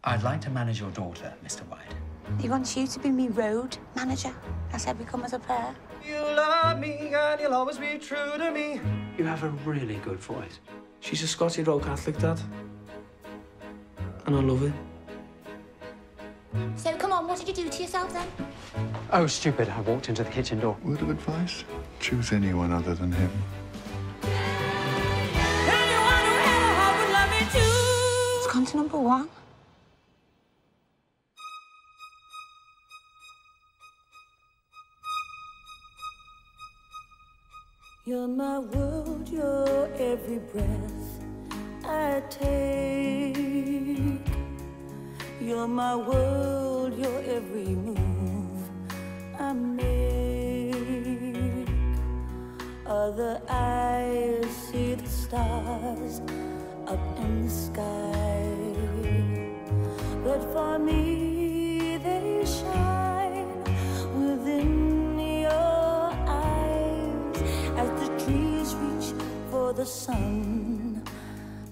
I'd like to manage your daughter, Mr. White. He wants you to be me road manager. That's how we come as a pair. You love me and you'll always be true to me. You have a really good voice. She's a Scottish Road Catholic, Dad. And I love it. So, come on, what did you do to yourself, then? Oh, stupid. I walked into the kitchen door. Word of advice? Choose anyone other than him. It's gone to #1. You're my world, you're every breath I take. You're my world, you're every move I make. Other eyes see the stars up in the sky, but for me they shine within your eyes as the trees reach for the sun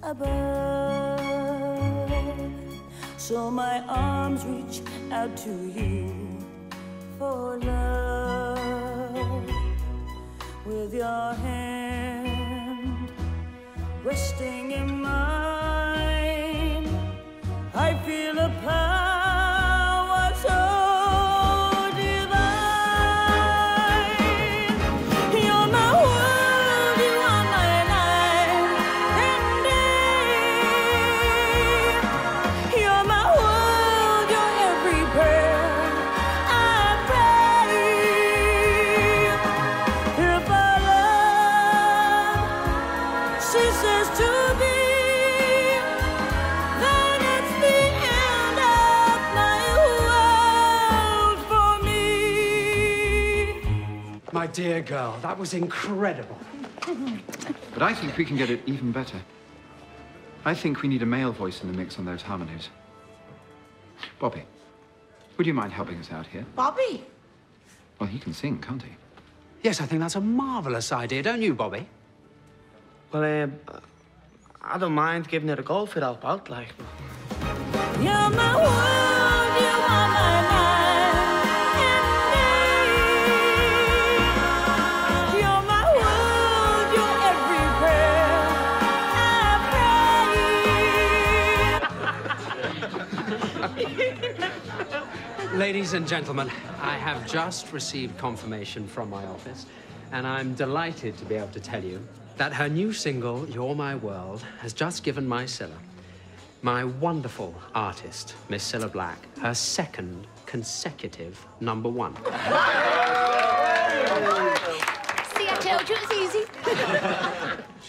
above. So my arms reach out to you for love. With your hand resting in mine, I feel a power so divine. You're my world, you are my life and day. You're my world, you're every prayer I pray. If our love ceases to be, then it's the end of my world for me. My dear girl, that was incredible. But I think we can get it even better. I think we need a male voice in the mix on those harmonies. Bobby, would you mind helping us out here? Bobby? Well, he can sing, can't he? Yes, I think that's a marvellous idea, don't you, Bobby? Well, I don't mind giving it a go if it help out, like. You're my world, you are my life and day. You're my world, you're every prayer I pray. Ladies and gentlemen, I have just received confirmation from my office, and I'm delighted to be able to tell you that her new single, You're My World, has just given my Cilla, my wonderful artist, Miss Cilla Black, her second consecutive #1. See, I told you it was easy.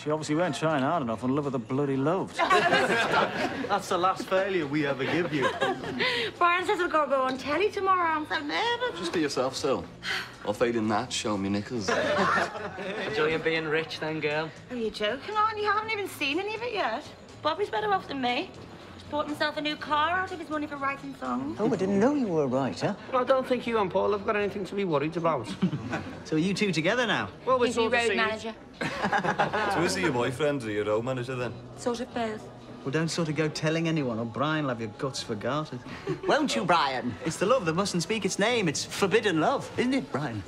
She obviously weren't trying hard enough and love her the bloody loved. That's the last failure we ever give you. Brian says we've got to go on telly tomorrow. I'm so nervous. Just be yourself, Sil. Or failing that, show me knickers. Enjoying being rich, then, girl? Are you joking, aren't you? You haven't even seen any of it yet. Bobby's better off than me. Just bought himself a new car out of his money for writing songs. Oh, I didn't know you were a writer. I don't think you and Paul have got anything to be worried about. So are you two together now? Well, we're He's your sort of road seeing it. manager. So is he your boyfriend or your road manager, then? Sort of both. Well, don't sort of go telling anyone, or Brian will have your guts for garters. Won't you, Brian? It's the love that mustn't speak its name. It's forbidden love, isn't it, Brian?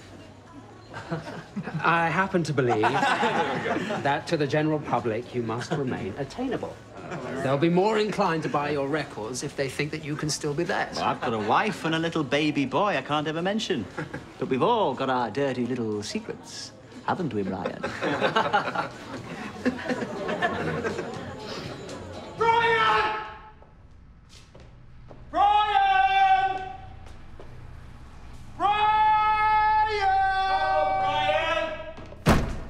I happen to believe that to the general public you must remain attainable. They'll be more inclined to buy your records if they think that you can still be theirs. Well, I've got a wife and a little baby boy I can't ever mention. But we've all got our dirty little secrets, haven't we, Brian? Brian! Brian! Brian! Oh, Brian!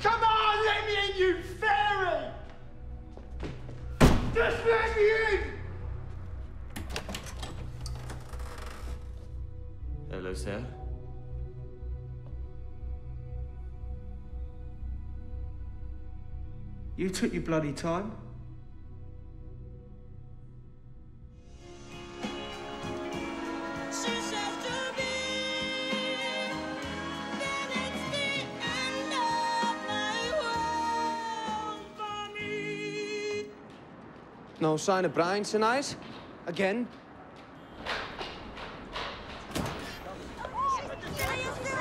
Come on, let me in, you fairy! Just let me in! Hello, sir. You took your bloody time. No sign of Brian tonight? Again?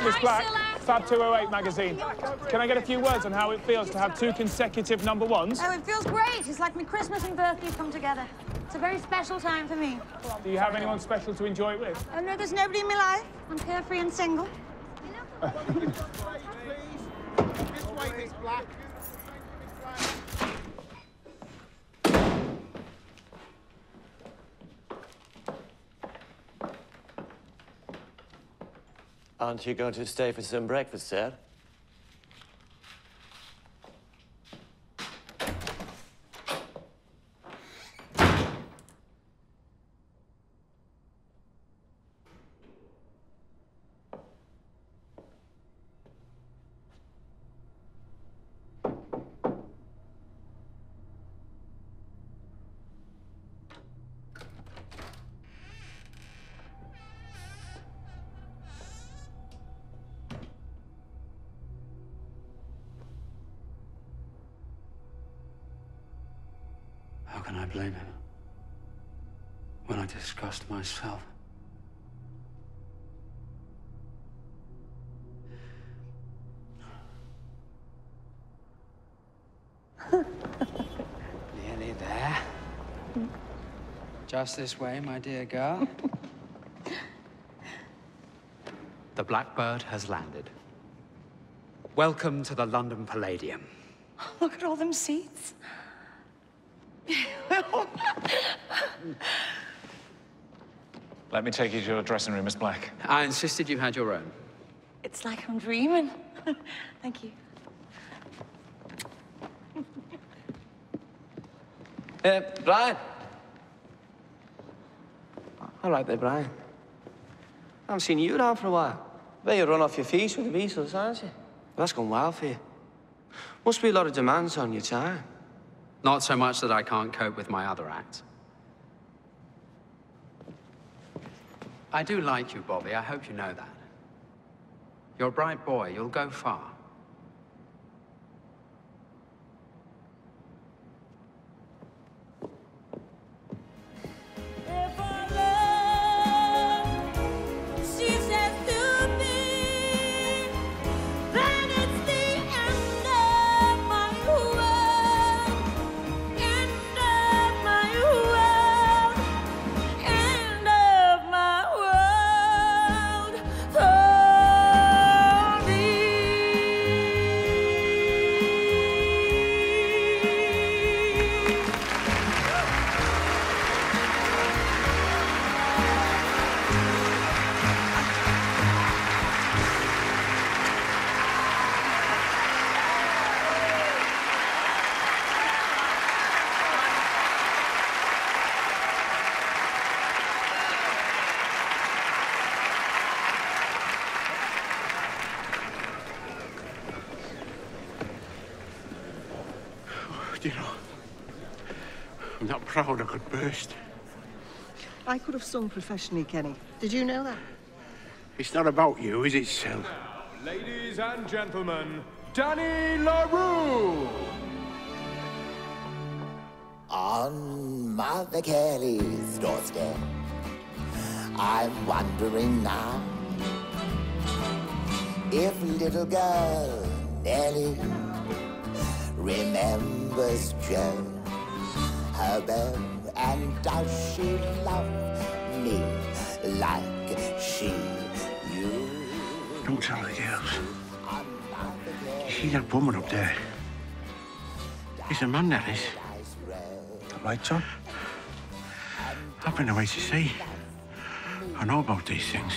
Miss Black, Fab 208 magazine. Can I get a few words on how it feels to have 2 consecutive number ones? Oh, it feels great. It's like my Christmas and birthday come together. It's a very special time for me. Do you have anyone special to enjoy it with? Oh, no, there's nobody in my life. I'm carefree and single. This way, Miss Black. Aren't you going to stay for some breakfast, sir? How can I blame him when I disgust myself? Nearly there. Just this way, my dear girl. The Blackbird has landed. Welcome to the London Palladium. Look at all them seats. Let me take you to your dressing room, Miss Black. I insisted you had your own. It's like I'm dreaming. Thank you. Brian. All right there, Brian. I haven't seen you around for a while. Bet you run off your feet with the Beatles, aren't you? That's gone wild for you. Must be a lot of demands on your time. Not so much that I can't cope with my other acts. I do like you, Bobby. I hope you know that. You're a bright boy. You'll go far. You know, I'm not proud I could burst. I could have sung professionally, Kenny. Did you know that? It's not about you, is it, Sil? Ladies and gentlemen, Danny LaRue! On Mother Kelly's doorstep, I'm wondering now if little girl Nellie remembers Joe, her beau, and does she love me like she used? Don't tell the girls. You see that woman up there? He's a man, that is. The lights on. I've been away to sea. I know about these things.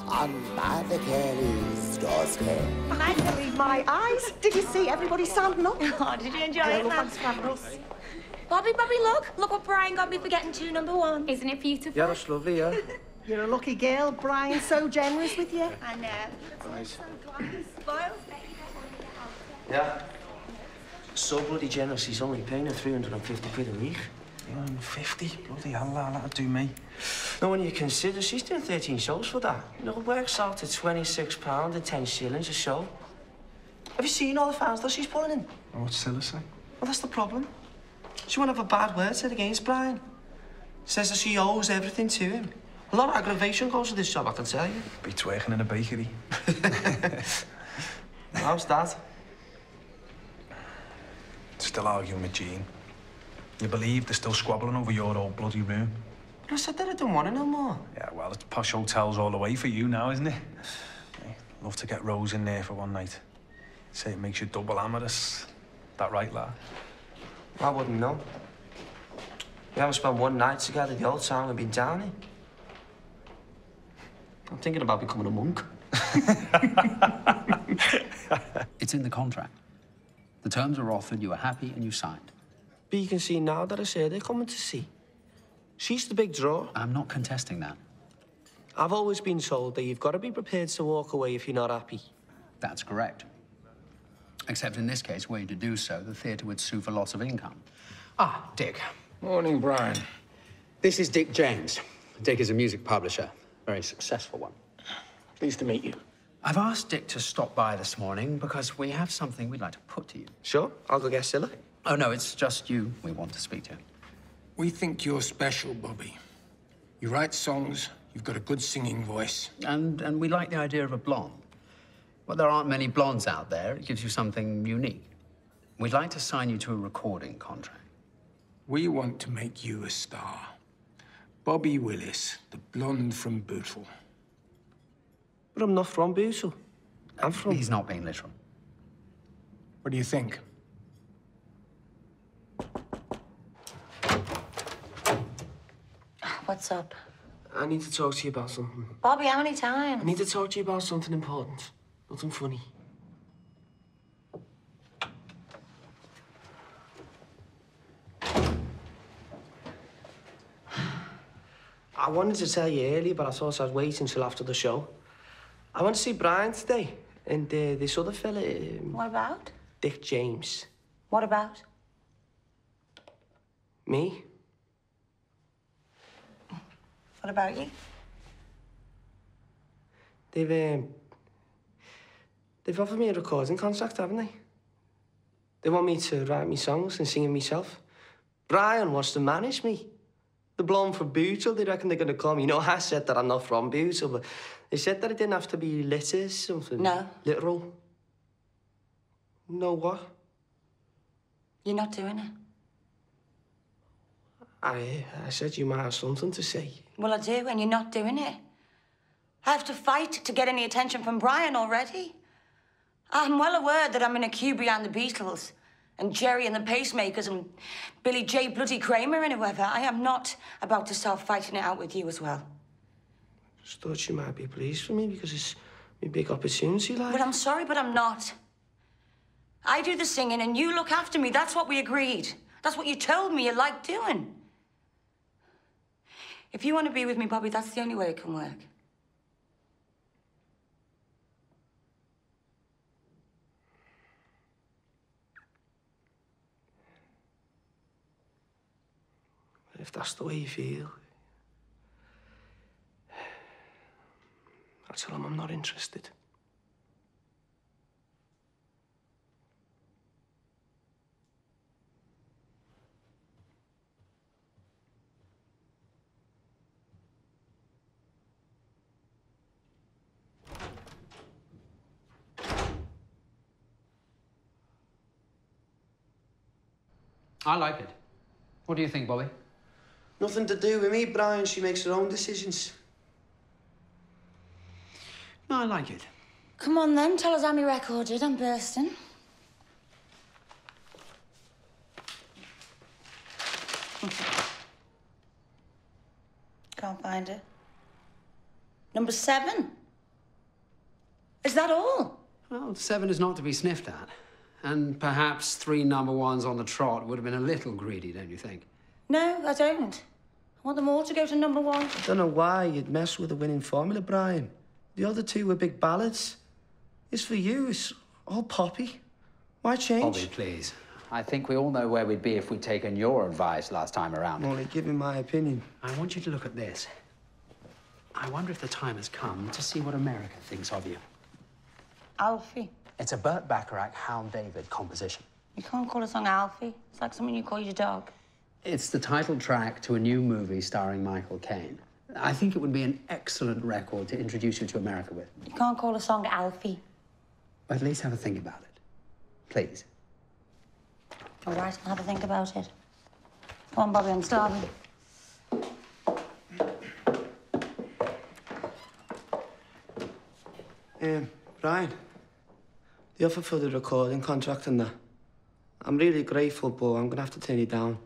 On Mother Kelly's doorstep. I can't believe my eyes. Did you see everybody standing up? Oh, did you enjoy it, man? Fabulous. Bobby, look what Brian got me for getting 2 number 1s. Isn't it beautiful? Yeah, that's lovely, yeah. You're a lucky girl, Brian. So generous with you. I know. Right. Spoiled. Yeah. So bloody generous, he's only paying her 350 quid a week. 350? Bloody hell, that'll do me. Now, when you consider she's doing 13 shows for that, you know, it works out to £26 and 10 shillings a show. Have you seen all the fans that she's pulling in? What's Cilla say? Well, that's the problem. She won't have a bad word said against Brian. Says that she owes everything to him. A lot of aggravation goes with this job, I can tell you. Beats working in a bakery. How's that? Still arguing with Jean. You believe they're still squabbling over your old bloody room? But I said that I don't want it no more. Yeah, well, it's posh hotels all the way for you now, isn't it? Hey, love to get Rose in there for one night. Say it makes you double amorous. That right, lad? I wouldn't know. We haven't spent one night together the whole time we've been down here. I'm thinking about becoming a monk. It's in the contract. The terms are offered, you are happy, and you signed. But you can see now that I say they're coming to see. She's the big draw. I'm not contesting that. I've always been told that you've got to be prepared to walk away if you're not happy. That's correct. Except in this case, were you to do so, the theatre would sue for loss of income. Ah, Dick. Morning, Brian. This is Dick James. Dick is a music publisher, very successful one. Pleased to meet you. I've asked Dick to stop by this morning because we have something we'd like to put to you. Sure, I'll go get Cilla. Oh, no, it's just you we want to speak to. We think you're special, Bobby. You write songs, you've got a good singing voice. And we like the idea of a blonde. Well, there aren't many blondes out there. It gives you something unique. We'd like to sign you to a recording contract. We want to make you a star. Bobby Willis, the blonde from Bootle. But I'm not from Bootle. I'm from... He's not being literal. What do you think? What's up? I need to talk to you about something. Bobby, how many times? I need to talk to you about something important. Nothing funny. I wanted to tell you earlier, but I thought I'd wait until after the show. I want to see Brian today, and this other fella... What about? Dick James. What about? Me? What about you? They've offered me a recording contract, haven't they? They want me to write me songs and sing them myself. Brian wants to manage me. The blonde from Bootle, they reckon they're going to call me. You know, I said that I'm not from Bootle, but they said that it didn't have to be litter, something... No. Literal. No what? You're not doing it. I said you might have something to say. Well, I do, and you're not doing it. I have to fight to get any attention from Brian already. I'm well aware that I'm in a queue behind the Beatles and Jerry and the Pacemakers and Billy J. Bloody Kramer and whoever. I am not about to start fighting it out with you as well. Just thought you might be pleased for me because it's my big opportunity, like. But I'm sorry, but I'm not. I do the singing and you look after me. That's what we agreed. That's what you told me you liked doing. If you want to be with me, Bobby, that's the only way it can work. If that's the way you feel, I'll tell him I'm not interested. I like it. What do you think, Bobby? Nothing to do with me, Brian. She makes her own decisions. No, I like it. Come on, then. Tell us how me recorded. I'm bursting. Can't find it. Number 7. Is that all? Well, 7 is not to be sniffed at. And perhaps 3 number 1s on the trot would have been a little greedy, don't you think? No, I don't. I want them all to go to number 1. I don't know why you'd mess with a winning formula, Brian. The other 2 were big ballads. It's for you. It's all poppy. Why change? Bobby, please. I think we all know where we'd be if we'd taken your advice last time around. I'm only giving my opinion. I want you to look at this. I wonder if the time has come to see what America thinks of you. Alfie. It's a Burt Bacharach, Hal David composition. You can't call a song Alfie. It's like something you call your dog. It's the title track to a new movie starring Michael Caine. I think it would be an excellent record to introduce you to America with. You can't call a song Alfie. But at least have a think about it. Please. All right, I'll have a think about it. Come on, Bobby, I'm starving. Brian, the offer for the recording contract and that. I'm really grateful, but I'm gonna have to turn it down.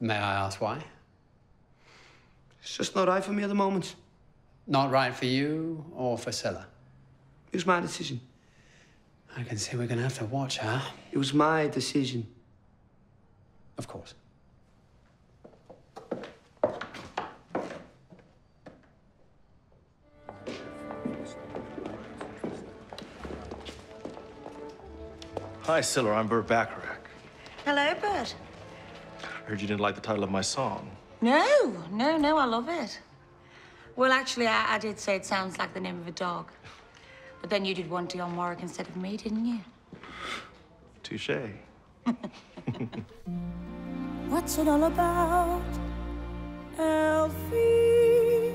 May I ask why? It's just not right for me at the moment. Not right for you or for Cilla? It was my decision. I can see we're gonna have to watch her. It was my decision. Of course. Hi, Cilla. I'm Burt Bacharach. Hello, Bert. Heard you didn't like the title of my song. No, I love it. Well, actually, I did say it sounds like the name of a dog. But then you did want Dion Warwick instead of me, didn't you? Touché. What's it all about, Alfie?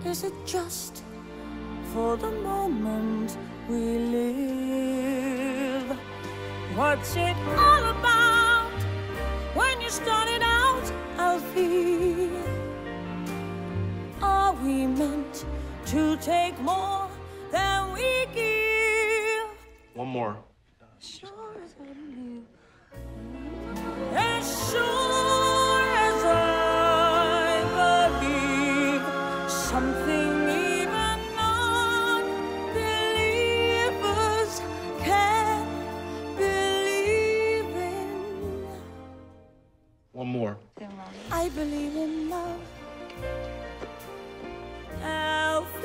Is it just for the moment we live? What's it all about when you started out, Alfie? Are we meant to take more than we give? One more. Sure as I live. As sure as I believe, something even non-believers can believe in. One more. I believe in love, Alfie.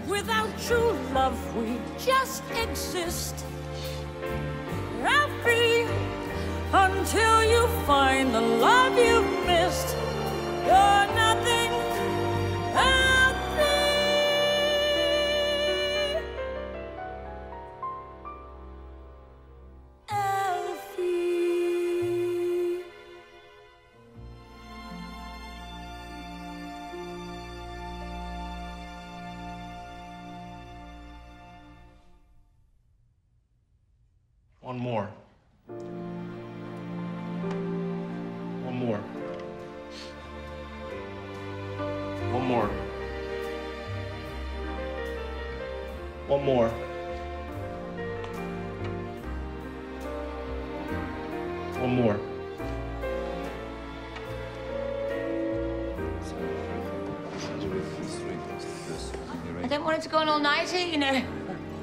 Without true love, we just exist. Alfie, until you find the love you've missed, you're nothing, Alfie. Alfie. One more. One more. One more. One more. One more. I don't want it to go on all nighter, you know.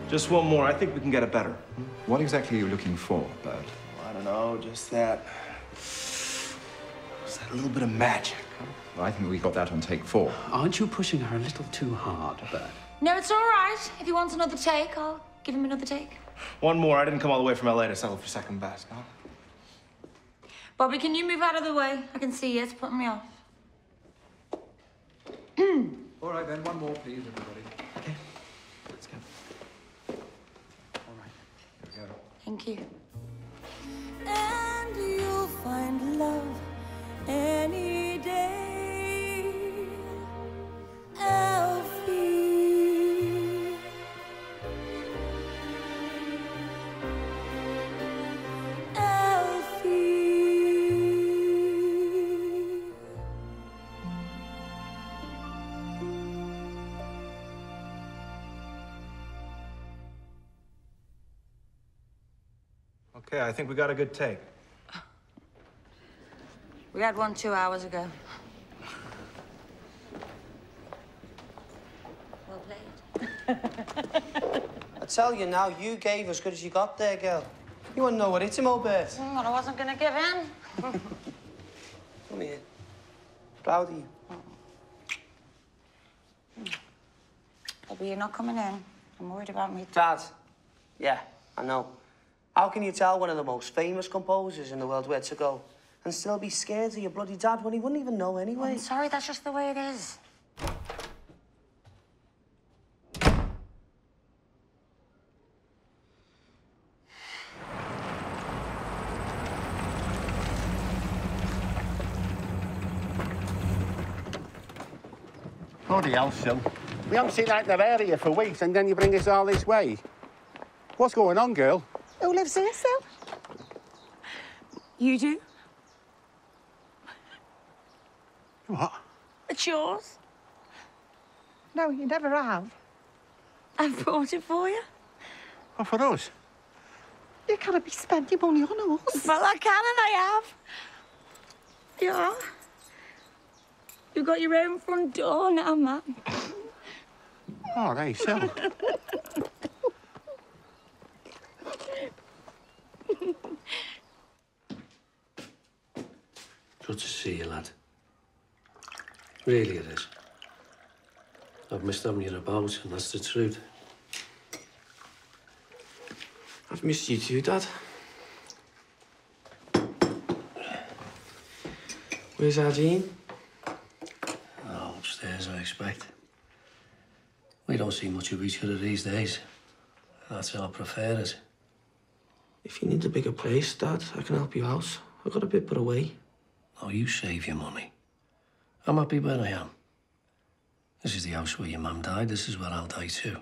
Just one more. I think we can get it better. What exactly are you looking for, Bert? I don't know, just that. Just that little bit of magic. Well, I think we got that on take 4. Aren't you pushing her a little too hard, Bert? No, it's all right. If he wants another take, I'll give him another take. One more. I didn't come all the way from LA to settle for second best, huh? Bobby, can you move out of the way? I can see you. It's putting me off. All right, then. One more, please, everybody. Okay. Let's go. All right. Here we go. Thank you. And you'll find love any day, Alfie. Alfie. Okay, I think we got a good take. We had one 2 hours ago. Well played. I tell you now, you gave as good as you got there, girl. You wouldn't know what hit him, old Bert. Well, I wasn't going to give in. Come here. Proud of you. Bobby, you're not coming in. I'm worried about me. Dad. Yeah, I know. How can you tell one of the most famous composers in the world where to go and still be scared of your bloody dad when he wouldn't even know anyway? I'm sorry, that's just the way it is. Bloody hell, Sil. We haven't seen out in the area for weeks, and then you bring us all this way. What's going on, girl? Who lives here, Sil? You do? What? It's yours. No, you never have. I've brought it for you. What, for us? You can't be spending money on us. Well, I can and I have. Yeah. You've got your own front door now, man. All right, Sil. Good to see you, lad. Really it is. I've missed having you about, and that's the truth. I've missed you too, Dad. Where's Arjeen? Oh, upstairs, I expect. We don't see much of each other these days. That's how I prefer it. If you need a bigger place, Dad, I can help you out. I've got a bit put away. Oh, you save your money. I'm happy where I am. This is the house where your mum died. This is where I'll die too.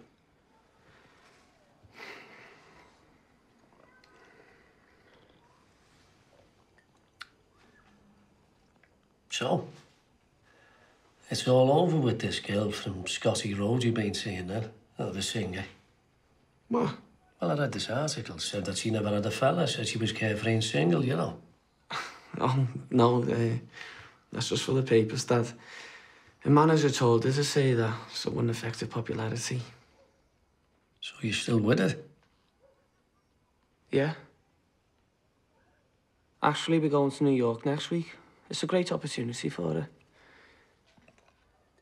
So, it's all over with this girl from Scotty Road you've been seeing then, the singer. What? Well, I read this article, said that she never had a fella, said she was carefree and single, you know. Oh, no, that's just for the papers, Dad. A manager told her to say that, so it wouldn't affect her popularity. So you're still with it? Yeah. Actually, we're going to New York next week. It's a great opportunity for her.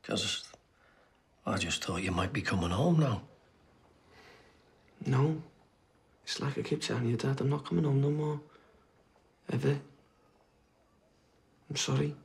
Because I just thought you might be coming home now. No. It's like I keep telling you, Dad, I'm not coming home no more. Ever. I'm sorry.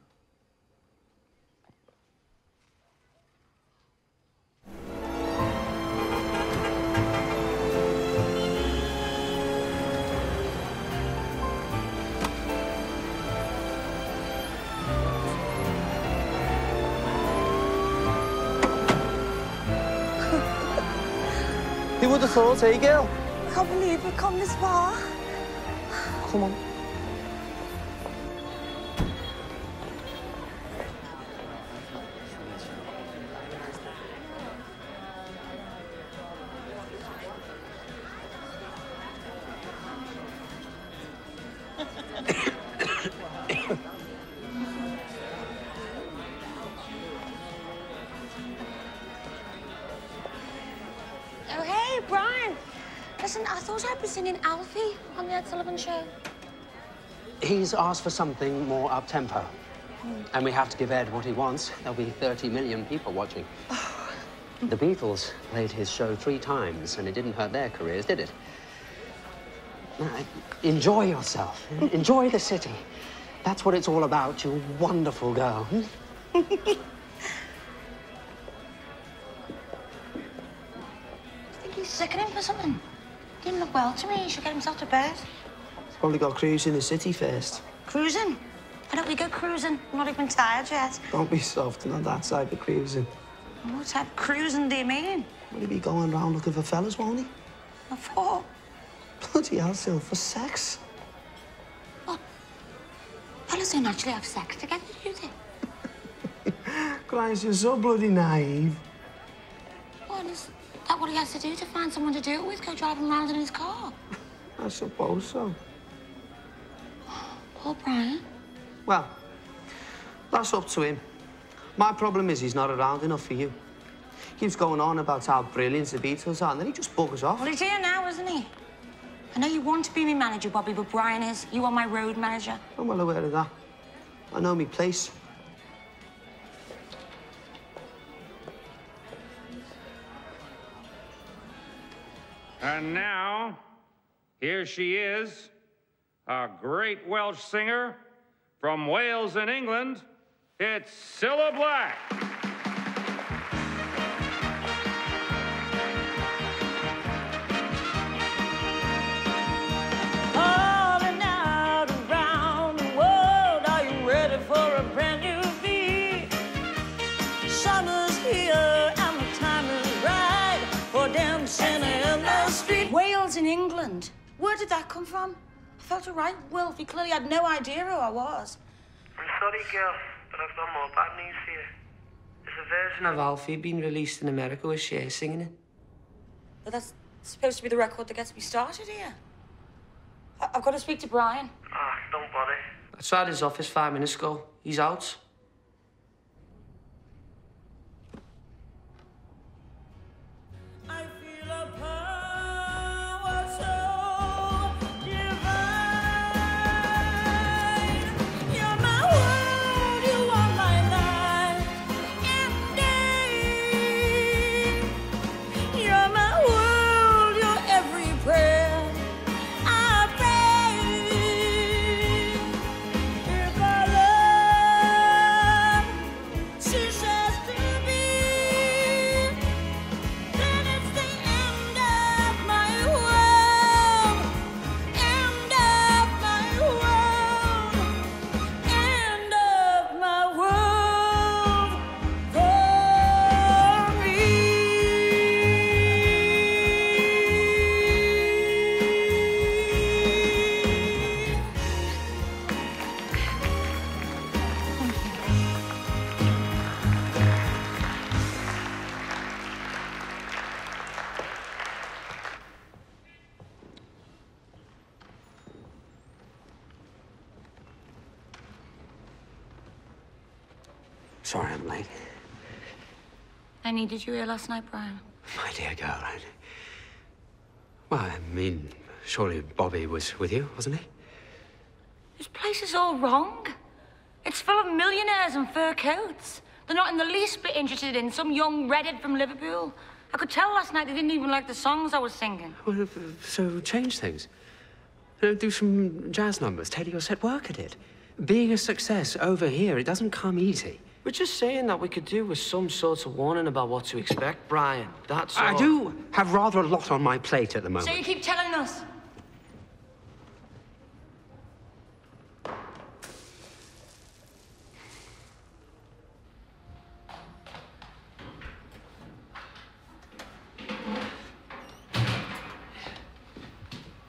Who would have thought, eh, girl? I can't believe we've come this far. Come on. Oh, hey, Brian. Listen, I thought I'd be singing Alfie on the Ed Sullivan Show. He's asked for something more up-tempo. And we have to give Ed what he wants. There'll be 30 million people watching. The Beatles played his show 3 times, and it didn't hurt their careers, did it? Enjoy yourself. Enjoy the city. That's what it's all about, you wonderful girl. He's sickening for something. Didn't look well to me. He should get himself to bed. He's probably got cruise in the city first. Cruising? Why don't we go cruising? I'm not even tired yet. Don't be soft, not that type of cruising. What type of cruising do you mean? Will he be going around looking for fellas, won't he? What for? Bloody hell, Sil, for sex. What? Fellas don't actually have sex together, do they? Christ, you're so bloody naive. What, is that what he has to do to find someone to do it with? Go driving around in his car? I suppose so. Poor Brian. Well, that's up to him. My problem is he's not around enough for you. Keeps going on about how brilliant the Beatles are, and then he just buggers off. Well, he's here now, isn't he? I know you want to be my manager, Bobby, but Brian is. You are my road manager. I'm well aware of that. I know me place. And now, here she is, a great Welsh singer from Wales in England. It's Cilla Black. Calling out around the world, are you ready for a brand new beat? Summer's here. that come from? I felt all right, Wilf. He clearly had no idea who I was. I'm sorry, girl, but I've got more bad news for you. There's a version of Alfie being released in America with Cher singing it. But that's supposed to be the record that gets me started here. I've got to speak to Brian. Ah, don't bother. I tried his office 5 minutes ago. He's out. Sorry I'm late. I needed you here last night, Brian. My dear girl, well, I mean, surely Bobby was with you, wasn't he? This place is all wrong. It's full of millionaires and fur coats. They're not in the least bit interested in some young redhead from Liverpool. I could tell last night they didn't even like the songs I was singing. Well, so change things. Do some jazz numbers. Teddy, you're set work at it. Being a success over here, it doesn't come easy. We're just saying that we could do with some sort of warning about what to expect, Brian. That's all. I do have rather a lot on my plate at the moment. So you keep telling us?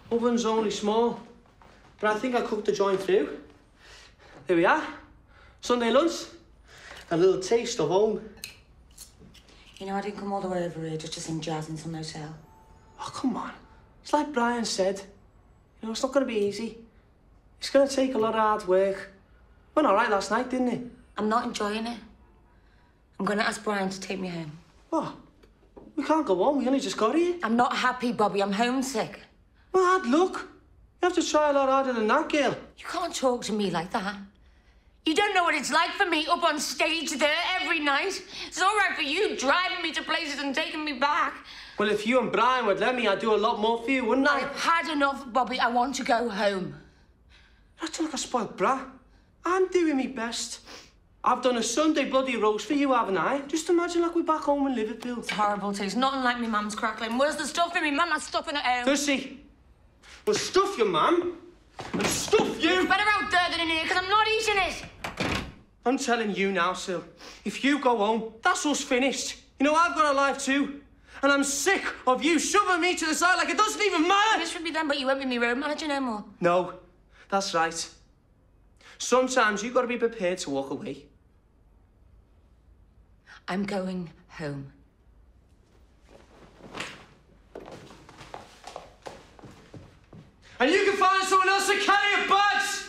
Oven's only small, but I think I cooked the joint through. Here we are. Sunday lunch. A little taste of home. You know, I didn't come all the way over here just to sing jazz in some hotel. Oh, come on. It's like Brian said. You know, it's not going to be easy. It's going to take a lot of hard work. Went all right last night, didn't it? I'm not enjoying it. I'm going to ask Brian to take me home. What? We can't go on. We only just got here. I'm not happy, Bobby. I'm homesick. Well, hard luck. You have to try a lot harder than that, girl. You can't talk to me like that. You don't know what it's like for me up on stage there every night. It's all right for you driving me to places and taking me back. Well, if you and Brian would let me, I'd do a lot more for you, wouldn't I? I've had enough, Bobby. I want to go home. Acting like a spoiled brat. I'm doing my best. I've done a Sunday bloody roast for you, haven't I? Just imagine like we're back home in Liverpool. It's horrible, too. It's nothing like me mum's crackling. Where's the stuff in me? Mum has stuffing at home. Does she? Well, stuff your mum. And stuff you. It's better out there than in here, because I'm not eating it. I'm telling you now, Sil. If you go home, that's us finished. You know, I've got a life too. And I'm sick of you shoving me to the side like it doesn't even matter. This would be then, but you won't be me road manager no more. No, that's right. Sometimes you've got to be prepared to walk away. I'm going home. And you can find someone else to carry your bags!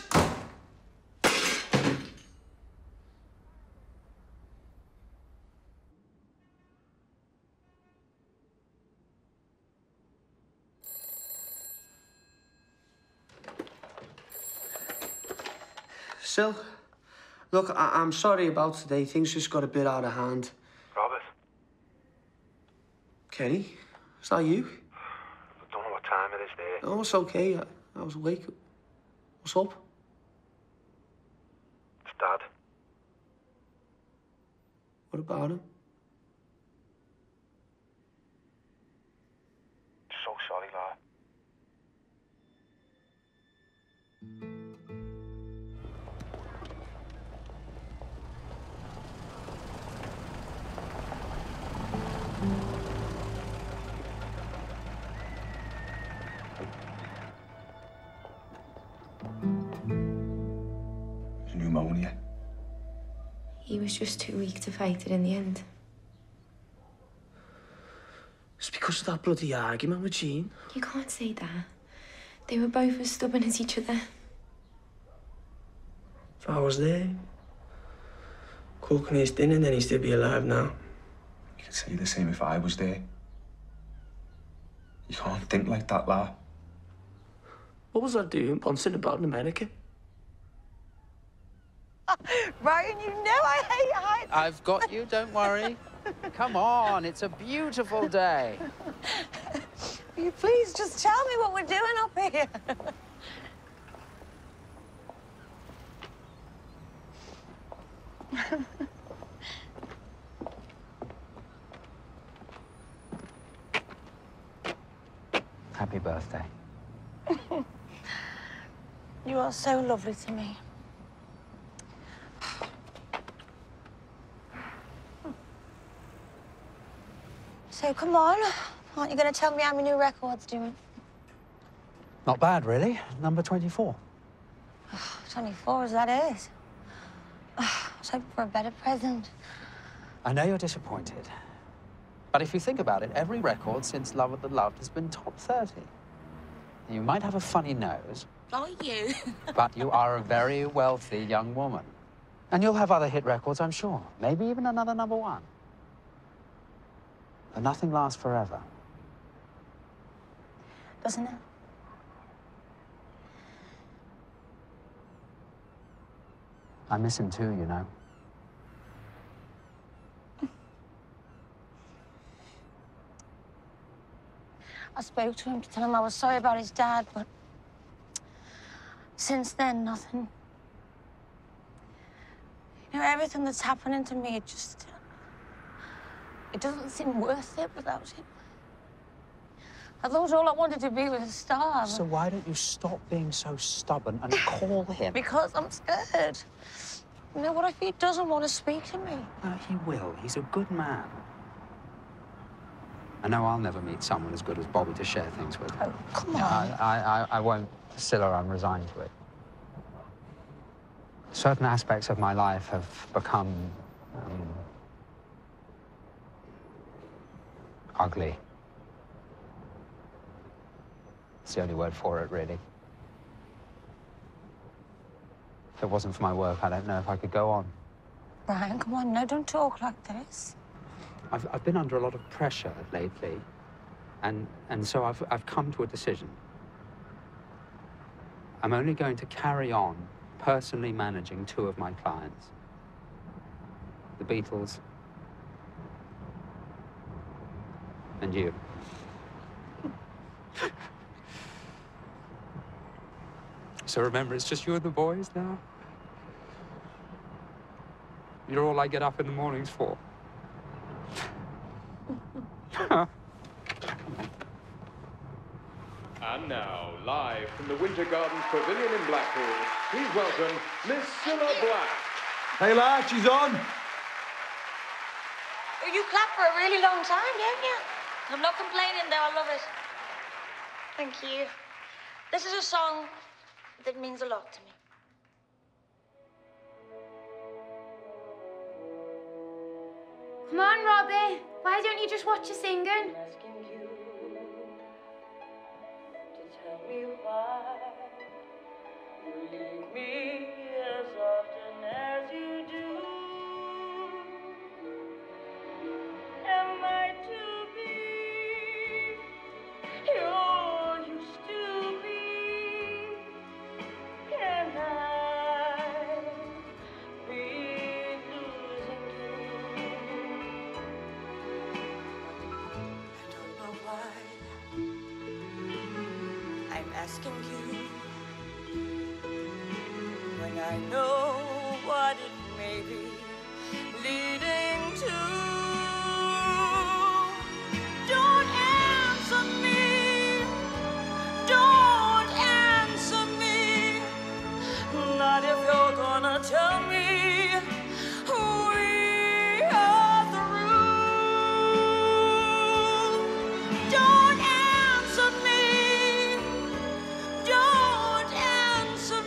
Sil, look, I'm sorry about today. Things just got a bit out of hand. Robert? Kenny, is that you? I don't know what time it is there. Oh, it's okay. I was awake. What's up? It's Dad. What about him? So sorry, lad. It was pneumonia. He was just too weak to fight it in the end. It's because of that bloody argument with Jean. You can't say that. They were both as stubborn as each other. If I was there, cooking his dinner, then he'd still be alive now. You could say the same if I was there. You can't think like that, lad. What was I doing, bouncing about in America? Ryan, you know I hate heights. I've got you, don't worry. Come on, it's a beautiful day. Will you please just tell me what we're doing up here? Happy birthday. You are so lovely to me. So come on, aren't you going to tell me how my new record's doing? Not bad, really. Number 24. 24 as that is. I was hoping for a better present. I know you're disappointed. But if you think about it, every record since Love of the Loved has been top 30. You might have a funny nose. Are you? But you are a very wealthy young woman. And you'll have other hit records, I'm sure. Maybe even another #1. But nothing lasts forever. Doesn't it? I miss him too, you know. I spoke to him to tell him I was sorry about his dad, but since then, nothing. You know, everything that's happening to me, it doesn't seem worth it without him. I thought all I wanted to be was a star. So why don't you stop being so stubborn and call him? Because I'm scared. You know, what if he doesn't want to speak to me? He will. He's a good man. I know I'll never meet someone as good as Bobby to share things with. Oh, come on. I won't. Cilla, I'm resigned to it. Certain aspects of my life have become ugly. It's the only word for it, really. If it wasn't for my work, I don't know if I could go on. Brian, come on, no, don't talk like this. I've been under a lot of pressure lately, and so I've come to a decision. I'm only going to carry on personally managing 2 of my clients. The Beatles and you. So remember, it's just you and the boys now. You're all I get up in the mornings for. And now, live from the Winter Gardens Pavilion in Blackpool, please welcome Miss Cilla Black. Hey, lad, she's on. You clap for a really long time, don't you? I'm not complaining, though. I love it. Thank you. This is a song that means a lot to me. Come on, Robbie. Why don't you just watch us singing? Tell me why you leave me as often as you do. Am I to be all you used to be? Can I be losing you? I don't know why I'm asking you when I know what it may be leading to. Don't answer me, don't answer me, not if you're gonna tell me we are through. Don't answer me, don't answer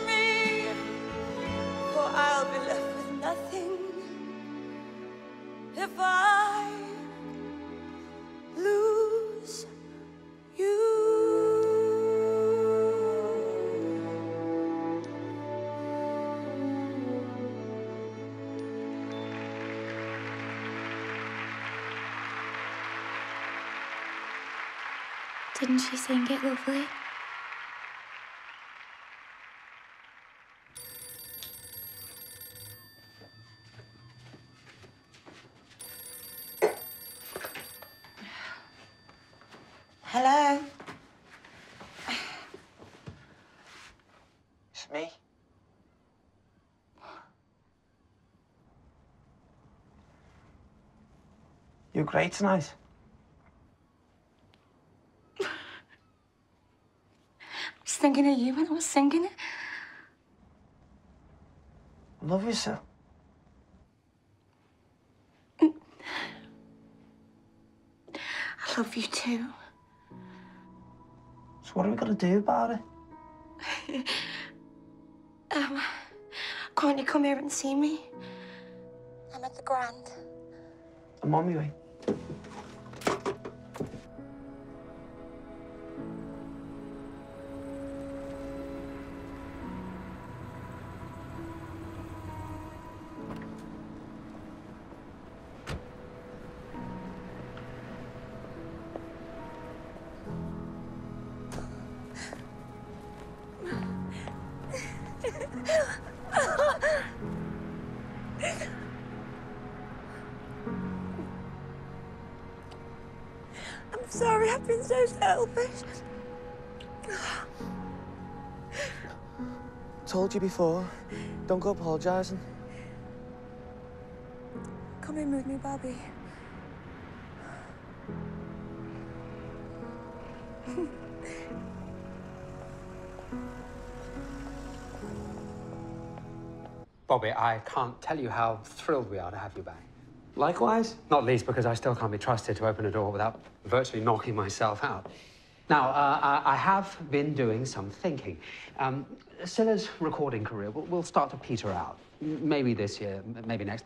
Didn't she sing it lovely? Hello? It's me. You're great tonight. I was thinking of you when I was singing it. I love you, Sil. I love you too. So what are we gonna do about it? Can't you come here and see me? I'm at the Grand. I'm on my way. I'm sorry, I've been so selfish. Told you before, don't go apologising. Come in with me, Bobby. Bobby, I can't tell you how thrilled we are to have you back. Likewise. Not least because I still can't be trusted to open a door without virtually knocking myself out. Now, I have been doing some thinking. Cilla's recording career will start to peter out. Maybe this year, maybe next.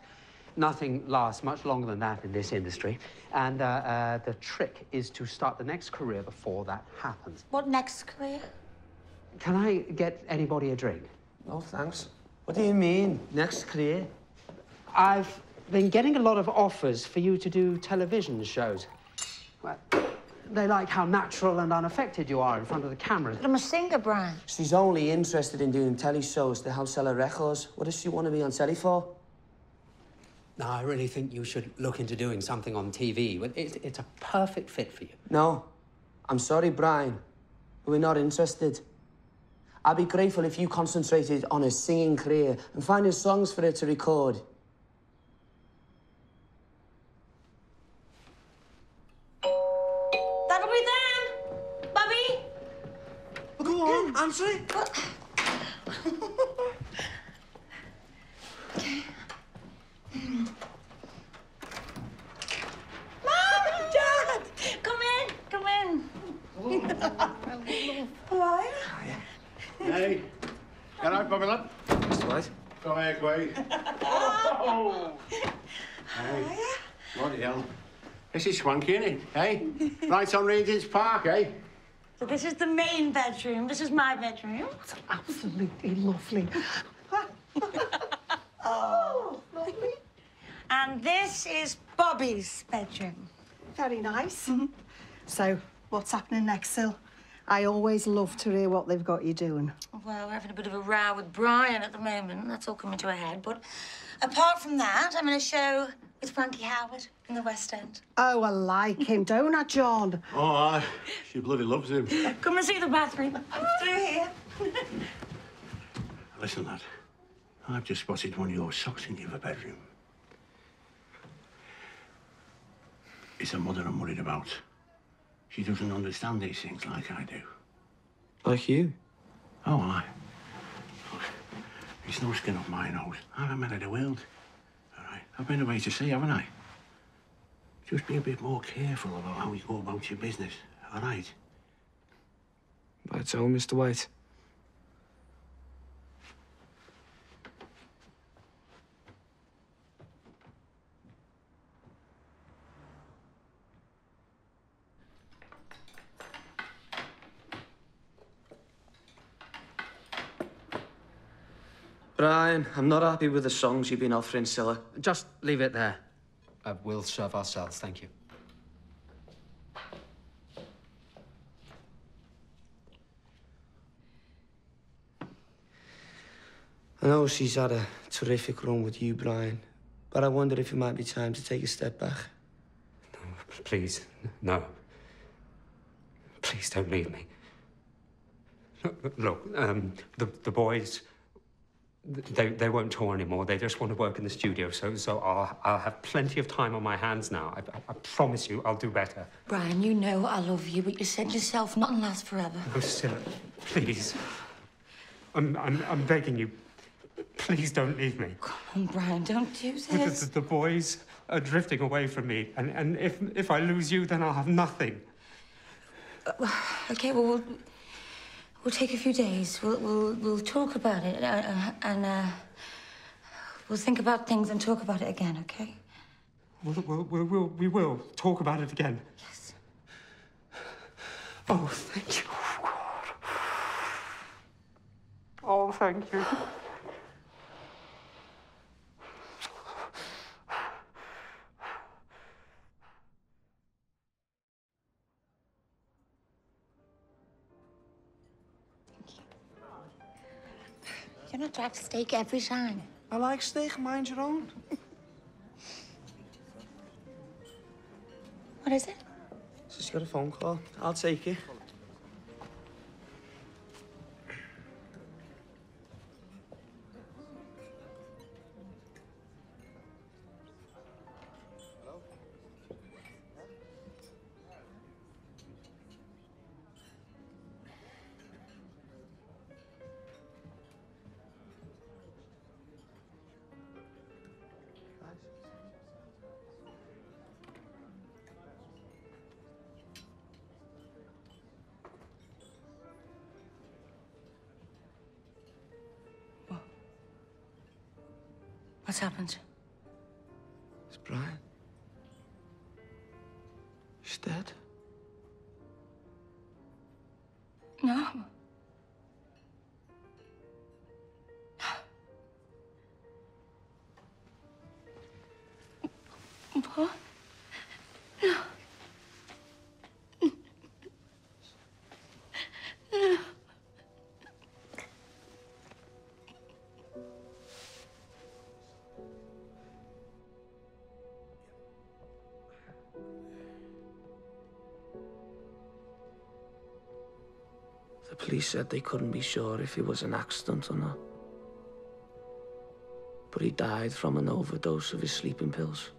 Nothing lasts much longer than that in this industry. And the trick is to start the next career before that happens. What next career? Can I get anybody a drink? No, thanks. What do you mean, next career? I've been getting a lot of offers for you to do television shows. Well, they like how natural and unaffected you are in front of the camera. But I'm a singer, Brian. She's only interested in doing telly shows to help sell her records. What does she want to be on telly for? No, I really think you should look into doing something on TV. It's a perfect fit for you. No. I'm sorry, Brian. We're not interested. I'd be grateful if you concentrated on a singing career and finding songs for her to record. That'll be them. Bobby? Go on, answer it. Mom! Dad! Come in. Come in. Hello? Hey, can I come in? Mr. White? Come here, quick. Oh. Hey, bloody hell. This is swanky, isn't it? Hey? Right on Regent's Park, eh? So this is the main bedroom. This is my bedroom. It's absolutely lovely. Oh, lovely. And this is Bobby's bedroom. Very nice. So, what's happening next, Sil? I always love to hear what they've got you doing. Well, we're having a bit of a row with Brian at the moment. That's all coming to a head. But apart from that, I'm in a show with Frankie Howard in the West End. Oh, I like him, don't I, John? Oh, aye. She bloody loves him. Come and see the bathroom. Through here. Listen, lad. I've just spotted one of your socks in your bedroom. It's a mother I'm worried about. She doesn't understand these things like I do. Like you? Oh, aye. Look, it's no skin off my nose. I'm a man of the world. All right? I've been away to sea, haven't I? Just be a bit more careful about how you go about your business, all right? That's all, Mr. White. Brian, I'm not happy with the songs you've been offering, Cilla. Just leave it there. We'll serve ourselves, thank you. I know she's had a terrific run with you, Brian, but I wonder if it might be time to take a step back. No, please, no. Please don't leave me. Look, the boys, they won't tour anymore. They just want to work in the studio, so I'll have plenty of time on my hands now. I promise you I'll do better. Brian, you know I love you, but you said yourself nothing lasts forever. No, Cilla, please. I'm begging you. Please don't leave me. Come on, Brian, don't do this. The boys are drifting away from me, and if I lose you, then I'll have nothing. Okay, well, we'll take a few days. We'll talk about it, and we'll think about things and talk about it again, okay? We will talk about it again. Yes. Oh, thank you. Oh, thank you. You're not to have steak every time. I like steak, mind your own. What is it? She's got a phone call. I'll take it. What's happened? It's Brian. He's dead. No. What? No. No. The police said they couldn't be sure if it was an accident or not. But he died from an overdose of his sleeping pills.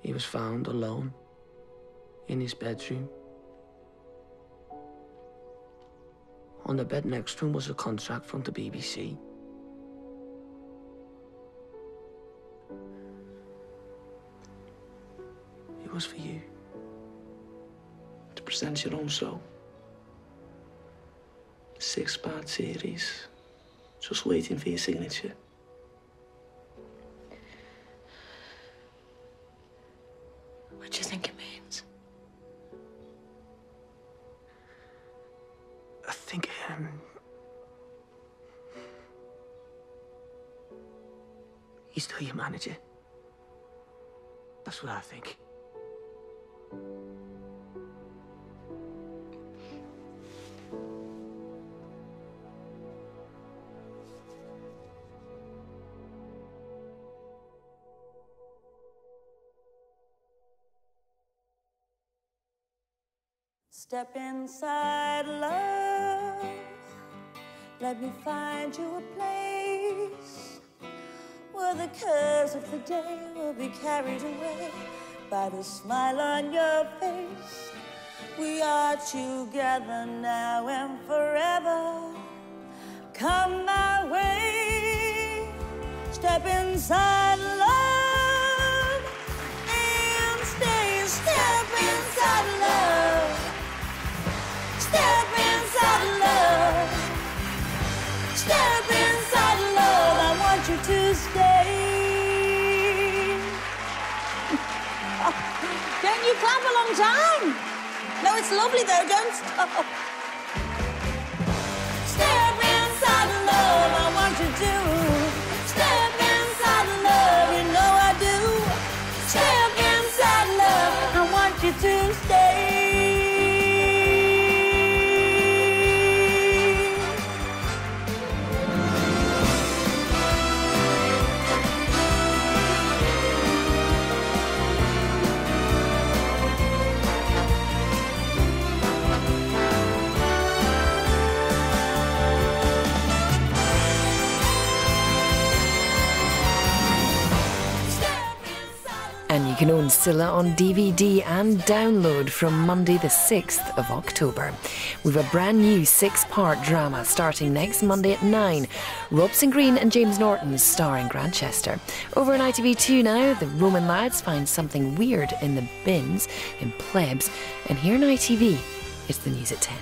He was found alone in his bedroom. On the bed next to him was a contract from the BBC. It was for you. To present your own show. 6-part series. Just waiting for your signature. What do you think it means? I think, he's still your manager. That's what I think. Step inside, love. Let me find you a place where the cares of the day will be carried away by the smile on your face. We are together now and forever. Come my way. Step inside, love, and stay. Step inside, love. Step inside, love. Step inside, love. I want you to stay. Don't you clap a long time? No, it's lovely though, don't stop. Step inside, love. I want you to. Step inside, love. You know I do. Step inside, love. I want you to stay. You can own Cilla on DVD and download from Monday the 6th of October. We've a brand new 6-part drama starting next Monday at 9. Robson Green and James Norton star in Grantchester. Over on ITV2 now, the Roman lads find something weird in the bins in Plebs. And here on ITV, it's the news at 10.